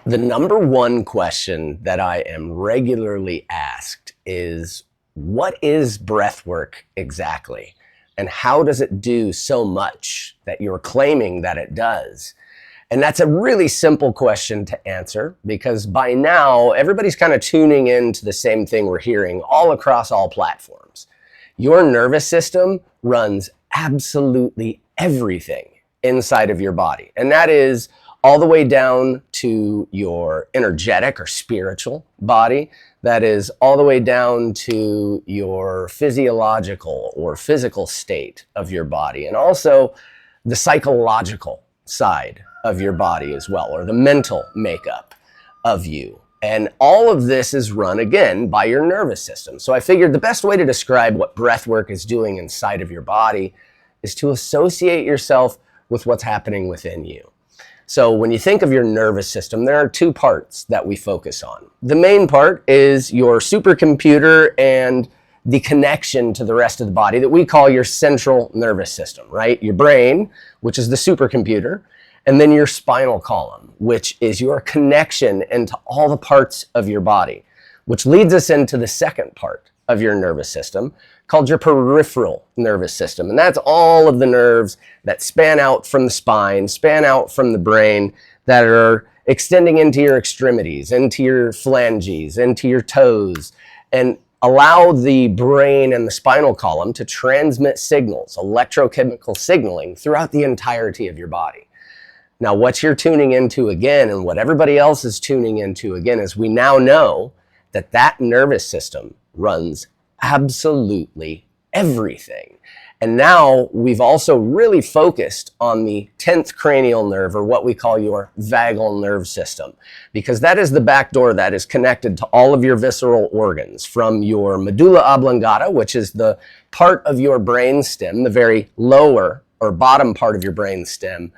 The number one question that I am regularly asked is, what is breathwork exactly? And how does it do so much that you're claiming that it does? And that's a really simple question to answer, because by now everybody's kind of tuning in to the same thing we're hearing all across all platforms. Your nervous system runs absolutely everything inside of your body. And that is all the way down to your energetic or spiritual body. That is all the way down to your physiological or physical state of your body, and also the psychological side of your body as well, or the mental makeup of you. And all of this is run, again, by your nervous system. So I figured the best way to describe what breathwork is doing inside of your body is to associate yourself with what's happening within you. So when you think of your nervous system, there are two parts that we focus on. The main part is your supercomputer and the connection to the rest of the body that we call your central nervous system, right? Your brain, which is the supercomputer, and then your spinal column, which is your connection into all the parts of your body, which leads us into the second part of your nervous system, called your peripheral nervous system. And that's all of the nerves that span out from the spine, span out from the brain, that are extending into your extremities, into your phalanges, into your toes, and allow the brain and the spinal column to transmit signals, electrochemical signaling, throughout the entirety of your body. Now, what you're tuning into again, and what everybody else is tuning into again, is we now know that that nervous system runs absolutely everything. And now we've also really focused on the 10th cranial nerve, or what we call your vagal nerve system, because that is the back door that is connected to all of your visceral organs, from your medulla oblongata, which is the part of your brain stem, the very lower or bottom part of your brain stem,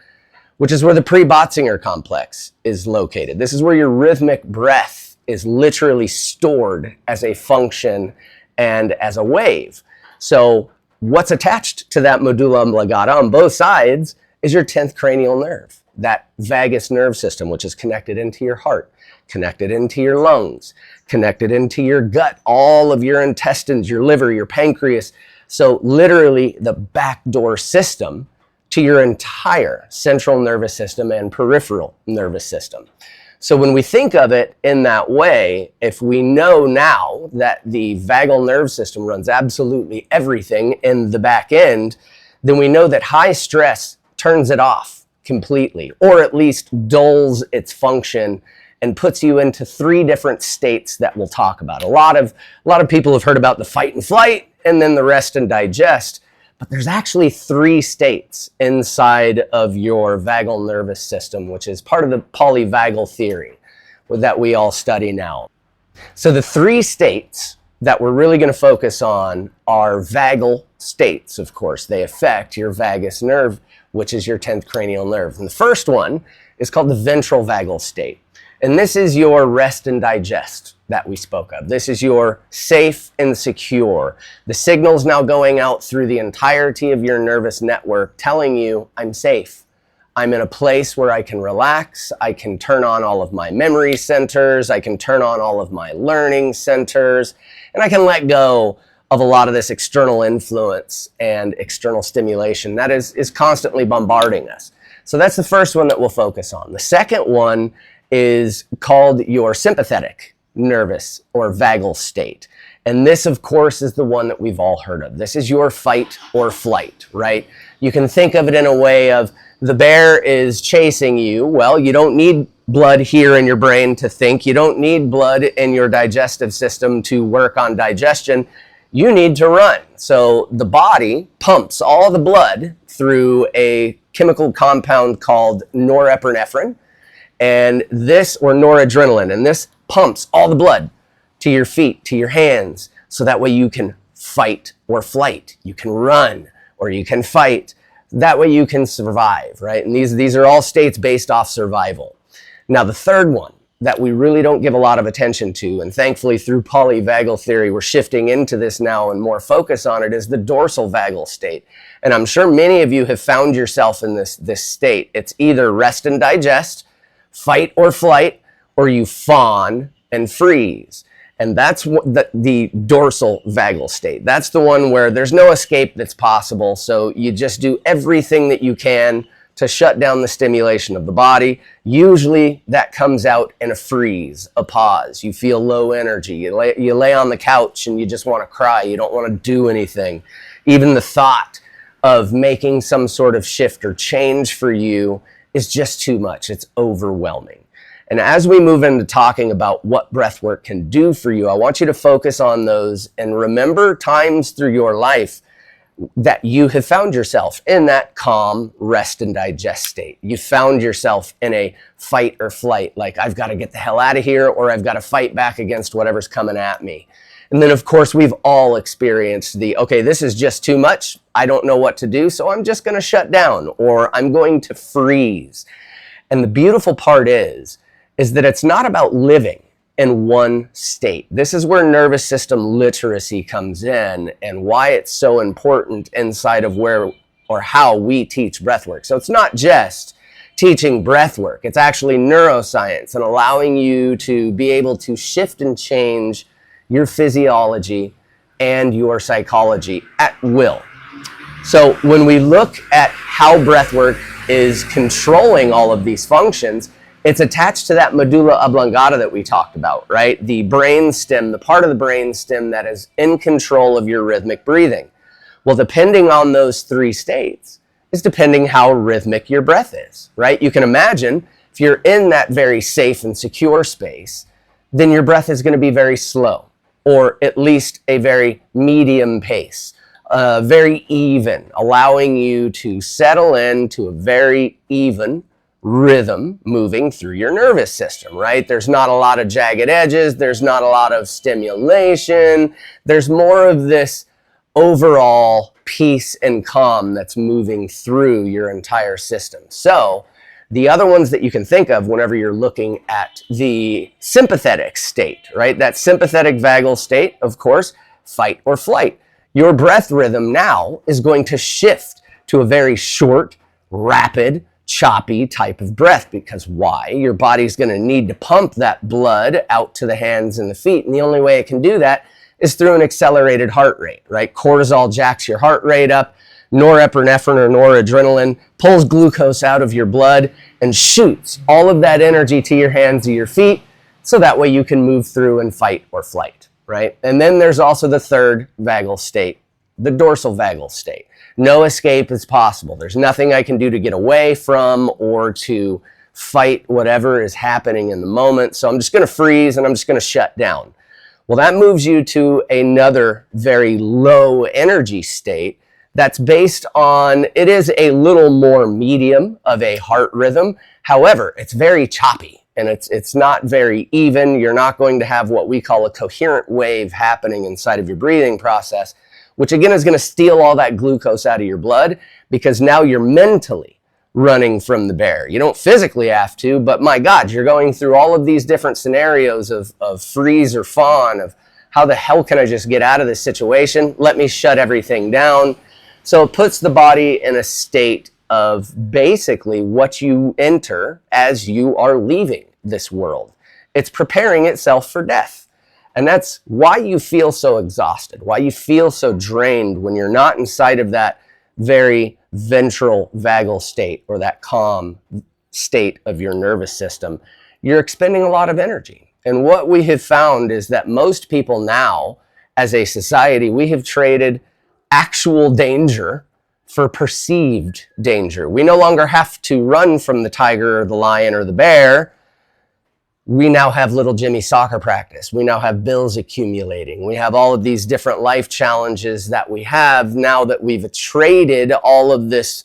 which is where the pre-Botzinger complex is located. This is where your rhythmic breath is literally stored as a function and as a wave. So what's attached to that medulla oblongata on both sides is your 10th cranial nerve, that vagus nerve system, which is connected into your heart, connected into your lungs, connected into your gut, all of your intestines, your liver, your pancreas. So literally the backdoor system to your entire central nervous system and peripheral nervous system. So when we think of it in that way, if we know now that the vagal nerve system runs absolutely everything in the back end, then we know that high stress turns it off completely, or at least dulls its function and puts you into three different states that we'll talk about. A lot of people have heard about the fight and flight and then the rest and digest. But there's actually three states inside of your vagal nervous system, which is part of the Polyvagal Theory that we all study now. So the three states that we're really going to focus on are vagal states, of course. They affect your vagus nerve, which is your 10th cranial nerve. And the first one is called the ventral vagal state. And this is your rest and digest that we spoke of. This is your safe and secure. The signal's now going out through the entirety of your nervous network telling you, I'm safe. I'm in a place where I can relax. I can turn on all of my memory centers. I can turn on all of my learning centers. And I can let go of a lot of this external influence and external stimulation that is constantly bombarding us. So that's the first one that we'll focus on. The second one is called your sympathetic nervous or vagal state. And this, of course, is the one that we've all heard of. This is your fight or flight, right? You can think of it in a way of the bear is chasing you. Well, you don't need blood here in your brain to think. You don't need blood in your digestive system to work on digestion. You need to run. So the body pumps all the blood through a chemical compound called norepinephrine, and this, or noradrenaline, and this pumps all the blood to your feet, to your hands, so that way you can fight or flight. You can run or you can fight. That way you can survive, right? And these are all states based off survival. Now, the third one that we really don't give a lot of attention to, and thankfully through polyvagal theory, we're shifting into this now and more focus on it, is the dorsal vagal state. And I'm sure many of you have found yourself in this state. It's either rest and digest, fight or flight, or you fawn and freeze. And that's the dorsal vagal state. That's the one where there's no escape that's possible. So you just do everything that you can to shut down the stimulation of the body. Usually that comes out in a freeze, a pause. You feel low energy. You lay on the couch and you just want to cry. You don't want to do anything. Even the thought of making some sort of shift or change for you is just too much. It's overwhelming. And as we move into talking about what breathwork can do for you, I want you to focus on those and remember times through your life that you have found yourself in that calm, rest and digest state. You found yourself in a fight or flight, like I've got to get the hell out of here, or I've got to fight back against whatever's coming at me. And then of course we've all experienced okay, this is just too much. I don't know what to do, so I'm just going to shut down, or I'm going to freeze. And the beautiful part is that it's not about living in one state. This is where nervous system literacy comes in and why it's so important inside of where or how we teach breathwork. So it's not just teaching breathwork. It's actually neuroscience and allowing you to be able to shift and change your physiology and your psychology at will. So when we look at how breathwork is controlling all of these functions, it's attached to that medulla oblongata that we talked about, right? The brain stem, the part of the brain stem that is in control of your rhythmic breathing. Well, depending on those three states is depending how rhythmic your breath is, right? You can imagine if you're in that very safe and secure space, then your breath is going to be very slow, or at least a very medium pace, very even, allowing you to settle into a very even rhythm moving through your nervous system, right? There's not a lot of jagged edges. There's not a lot of stimulation. There's more of this overall peace and calm that's moving through your entire system. So the other ones that you can think of whenever you're looking at the sympathetic state, right? That sympathetic vagal state, of course, fight or flight. Your breath rhythm now is going to shift to a very short, rapid, choppy type of breath. Because why? Your body's going to need to pump that blood out to the hands and the feet. And the only way it can do that is through an accelerated heart rate, right? Cortisol jacks your heart rate up. Norepinephrine or noradrenaline pulls glucose out of your blood and shoots all of that energy to your hands or your feet. So that way you can move through and fight or flight, right? And then there's also the third vagal state, the dorsal vagal state. No escape is possible. There's nothing I can do to get away from or to fight whatever is happening in the moment. So I'm just going to freeze and I'm just going to shut down. Well, that moves you to another very low energy state that's based on, it is a little more medium of a heart rhythm. However, it's very choppy and it's not very even. You're not going to have what we call a coherent wave happening inside of your breathing process, which again is going to steal all that glucose out of your blood, because now you're mentally running from the bear. You don't physically have to, but my God, you're going through all of these different scenarios of freeze or fawn, of how the hell can I just get out of this situation? Let me shut everything down. So it puts the body in a state of basically what you enter as you are leaving this world. It's preparing itself for death. And that's why you feel so exhausted, why you feel so drained when you're not inside of that very ventral vagal state or that calm state of your nervous system. You're expending a lot of energy. And what we have found is that most people now, as a society, we have traded actual danger for perceived danger. We no longer have to run from the tiger or the lion or the bear. We now have little Jimmy soccer practice. We now have bills accumulating. We have all of these different life challenges that we have now that we've traded all of this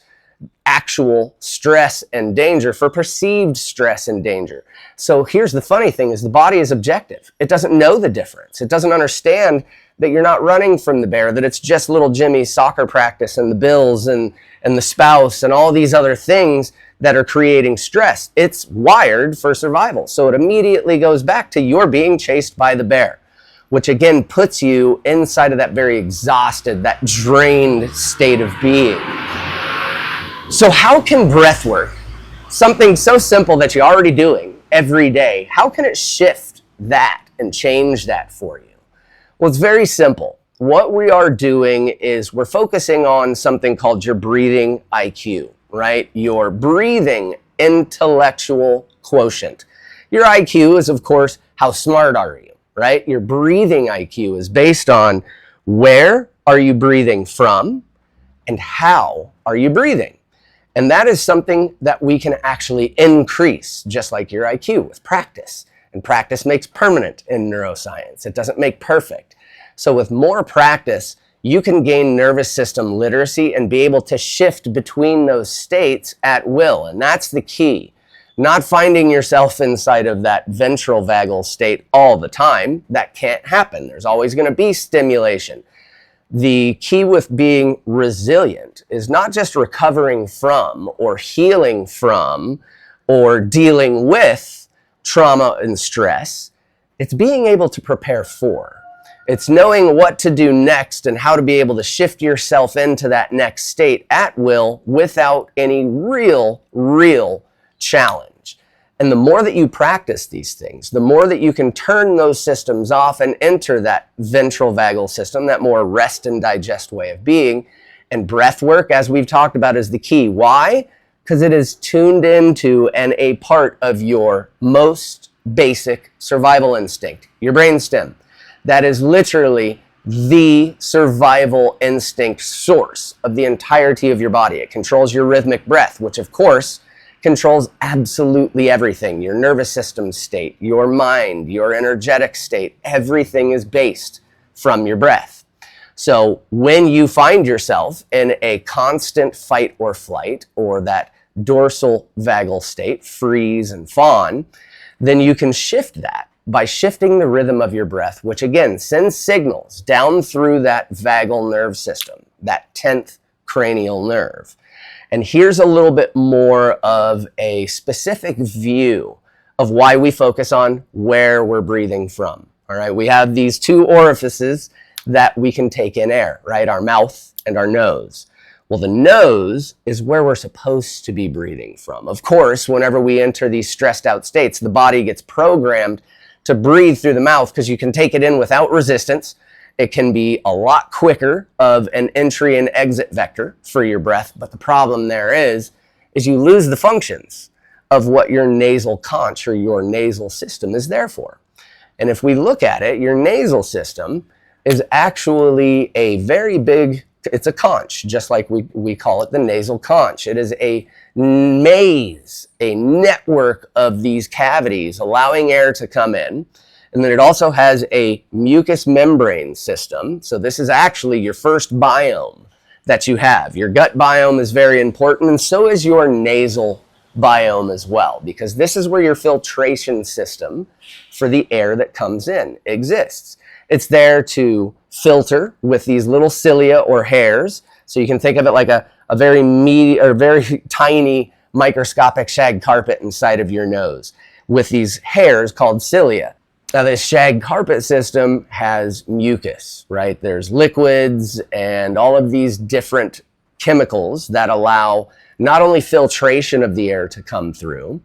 actual stress and danger for perceived stress and danger. So here's the funny thing is the body is objective. It doesn't know the difference. It doesn't understand that you're not running from the bear, that it's just little Jimmy's soccer practice and the bills and the spouse and all these other things that are creating stress. It's wired for survival. So it immediately goes back to you're being chased by the bear, which again puts you inside of that very exhausted, that drained state of being. So how can breath work, something so simple that you're already doing every day, how can it shift that and change that for you? Well, it's very simple. What we are doing is we're focusing on something called your breathing IQ, right? Your breathing intellectual quotient. Your IQ is, of course, how smart are you, right? Your breathing IQ is based on where are you breathing from and how are you breathing. And that is something that we can actually increase, just like your IQ, with practice. And practice makes permanent in neuroscience. It doesn't make perfect. So with more practice, you can gain nervous system literacy and be able to shift between those states at will. And that's the key. Not finding yourself inside of that ventral vagal state all the time. That can't happen. There's always going to be stimulation. The key with being resilient is not just recovering from or healing from or dealing with trauma and stress. It's being able to prepare for. It's knowing what to do next and how to be able to shift yourself into that next state at will without any real challenge. And the more that you practice these things, the more that you can turn those systems off and enter that ventral vagal system, that more rest and digest way of being. And breath work, as we've talked about, is the key. Why? Because it is tuned into and a part of your most basic survival instinct, your brainstem. That is literally the survival instinct source of the entirety of your body. It controls your rhythmic breath, which of course controls absolutely everything. Your nervous system state, your mind, your energetic state, everything is based from your breath. So when you find yourself in a constant fight or flight, or that dorsal vagal state, freeze and fawn, then you can shift that by shifting the rhythm of your breath, which again sends signals down through that vagal nerve system, that 10th cranial nerve. And here's a little bit more of a specific view of why we focus on where we're breathing from. All right, we have these two orifices that we can take in air, right? Our mouth and our nose. Well, the nose is where we're supposed to be breathing from. Of course, whenever we enter these stressed out states, the body gets programmed to breathe through the mouth because you can take it in without resistance. It can be a lot quicker of an entry and exit vector for your breath. But the problem there is you lose the functions of what your nasal conch or your nasal system is there for. And if we look at it, your nasal system is actually a very big, it's a conch, just like we call it the nasal conch. It is a maze, a network of these cavities allowing air to come in. And then it also has a mucous membrane system. So this is actually your first biome that you have. Your gut biome is very important, and so is your nasal biome as well, because this is where your filtration system for the air that comes in exists. It's there to filter with these little cilia or hairs. So you can think of it like a very meaty or very tiny microscopic shag carpet inside of your nose with these hairs called cilia. Now, this shag carpet system has mucus, right? There's liquids and all of these different chemicals that allow not only filtration of the air to come through,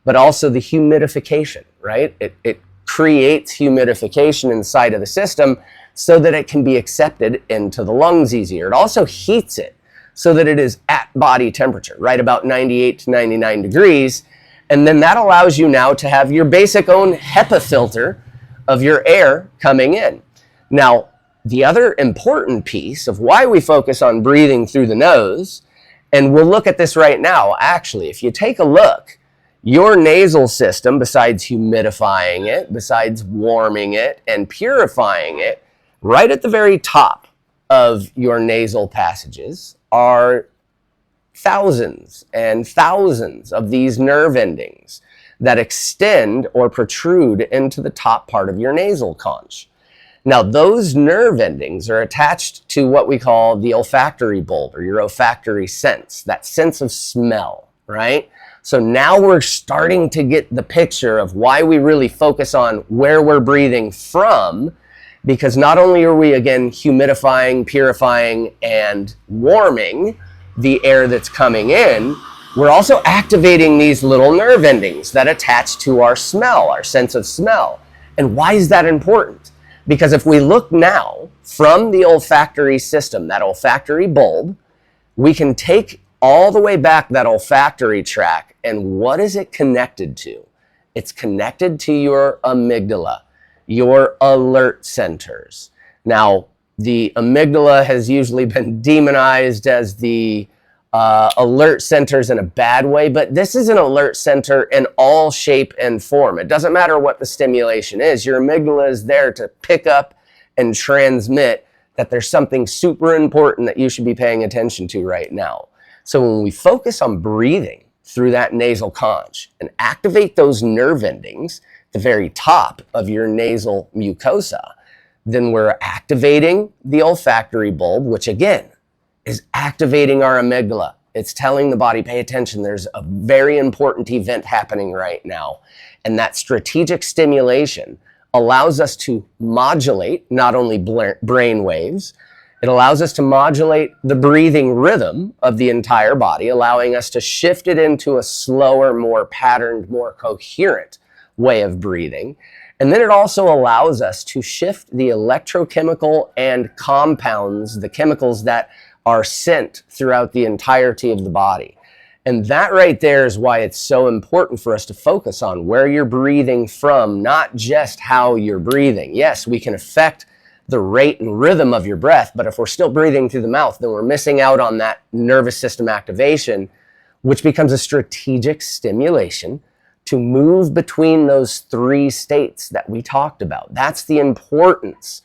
but also the humidification, right? It creates humidification inside of the system so that it can be accepted into the lungs easier. It also heats it so that it is at body temperature, right about 98 to 99 degrees. And then that allows you now to have your basic own HEPA filter of your air coming in. Now, the other important piece of why we focus on breathing through the nose, and we'll look at this right now, actually, if you take a look, your nasal system, besides humidifying it, besides warming it and purifying it, right at the very top of your nasal passages are thousands and thousands of these nerve endings that extend or protrude into the top part of your nasal conch. Now, those nerve endings are attached to what we call the olfactory bulb or your olfactory sense, that sense of smell, right? So now we're starting to get the picture of why we really focus on where we're breathing from, because not only are we, again, humidifying, purifying, and warming the air that's coming in, we're also activating these little nerve endings that attach to our smell, our sense of smell. And why is that important? Because if we look now from the olfactory system, that olfactory bulb, we can take all the way back that olfactory tract, and what is it connected to? It's connected to your amygdala, your alert centers. Now, the amygdala has usually been demonized as the alert centers in a bad way, but this is an alert center in all shape and form. It doesn't matter what the stimulation is. Your amygdala is there to pick up and transmit that there's something super important that you should be paying attention to right now. So when we focus on breathing through that nasal conch and activate those nerve endings, the very top of your nasal mucosa, then we're activating the olfactory bulb, which again is activating our amygdala. It's telling the body, pay attention, there's a very important event happening right now. And that strategic stimulation allows us to modulate not only brain waves, it allows us to modulate the breathing rhythm of the entire body, allowing us to shift it into a slower, more patterned, more coherent way of breathing. And then it also allows us to shift the electrochemical and compounds, the chemicals that are sent throughout the entirety of the body. And that right there is why it's so important for us to focus on where you're breathing from, not just how you're breathing. Yes, we can affect the rate and rhythm of your breath, but if we're still breathing through the mouth, then we're missing out on that nervous system activation, which becomes a strategic stimulation to move between those three states that we talked about. That's the importance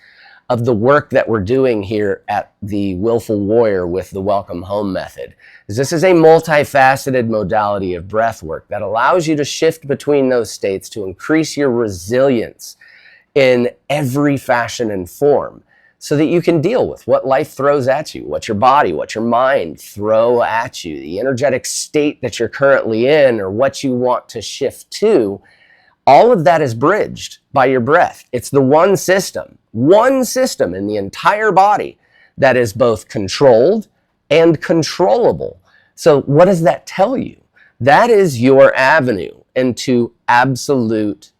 of the work that we're doing here at the Willful Warrior with the Welcome Home method. This is a multifaceted modality of breath work that allows you to shift between those states to increase your resilience in every fashion and form so that you can deal with what life throws at you, what your body, what your mind throw at you, the energetic state that you're currently in or what you want to shift to. All of that is bridged by your breath. It's the one system in the entire body that is both controlled and controllable. So what does that tell you? That is your avenue into absolute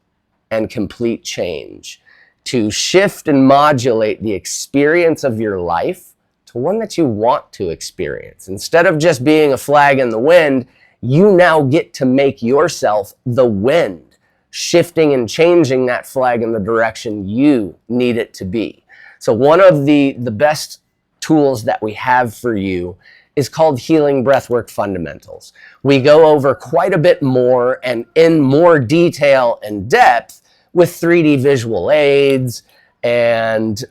and complete change, to shift and modulate the experience of your life to one that you want to experience. Instead of just being a flag in the wind, you now get to make yourself the wind, shifting and changing that flag in the direction you need it to be. So one of the best tools that we have for you is called Healing Breathwork Fundamentals. We go over quite a bit more and in more detail and depth with 3D visual aids and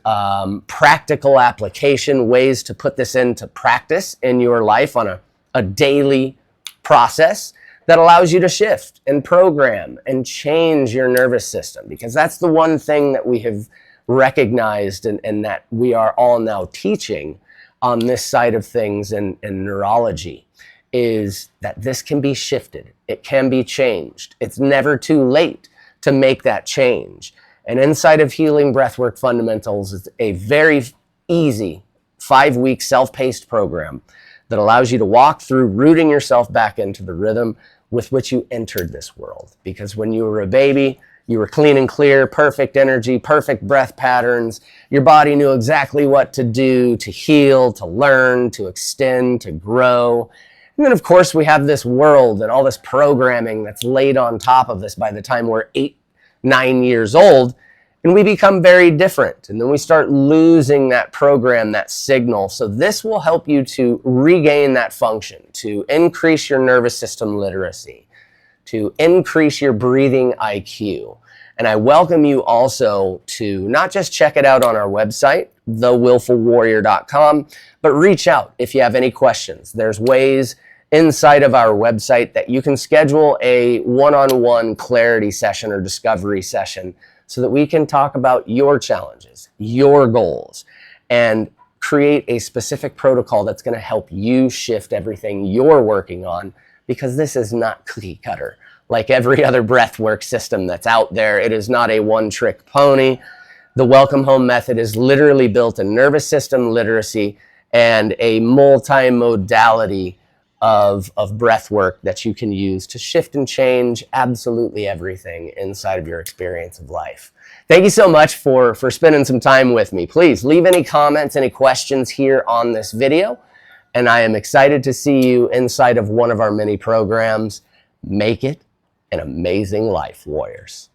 practical application, ways to put this into practice in your life on a daily process that allows you to shift and program and change your nervous system, because that's the one thing that we have recognized and that we are all now teaching on this side of things in neurology, is that this can be shifted. It can be changed. It's never too late to make that change. And inside of Healing Breathwork Fundamentals is a very easy 5-week self-paced program that allows you to walk through rooting yourself back into the rhythm with which you entered this world. Because when you were a baby, you were clean and clear, perfect energy, perfect breath patterns. Your body knew exactly what to do to heal, to learn, to extend, to grow. And then, of course, we have this world and all this programming that's laid on top of this by the time we're 8, 9 years old, and we become very different. And then we start losing that program, that signal. So this will help you to regain that function, to increase your nervous system literacy, to increase your breathing IQ. And I welcome you also to not just check it out on our website, thewillfulwarrior.com, but reach out if you have any questions. There's ways inside of our website that you can schedule a one-on-one clarity session or discovery session so that we can talk about your challenges, your goals, and create a specific protocol that's going to help you shift everything you're working on, because this is not cookie cutter. Like every other breathwork system that's out there, it is not a one-trick pony. The Welcome Home method is literally built in nervous system literacy and a multimodality of breath work that you can use to shift and change absolutely everything inside of your experience of life. Thank you so much for spending some time with me. Please leave any comments, any questions here on this video. And I am excited to see you inside of one of our many programs. Make it an amazing life, warriors.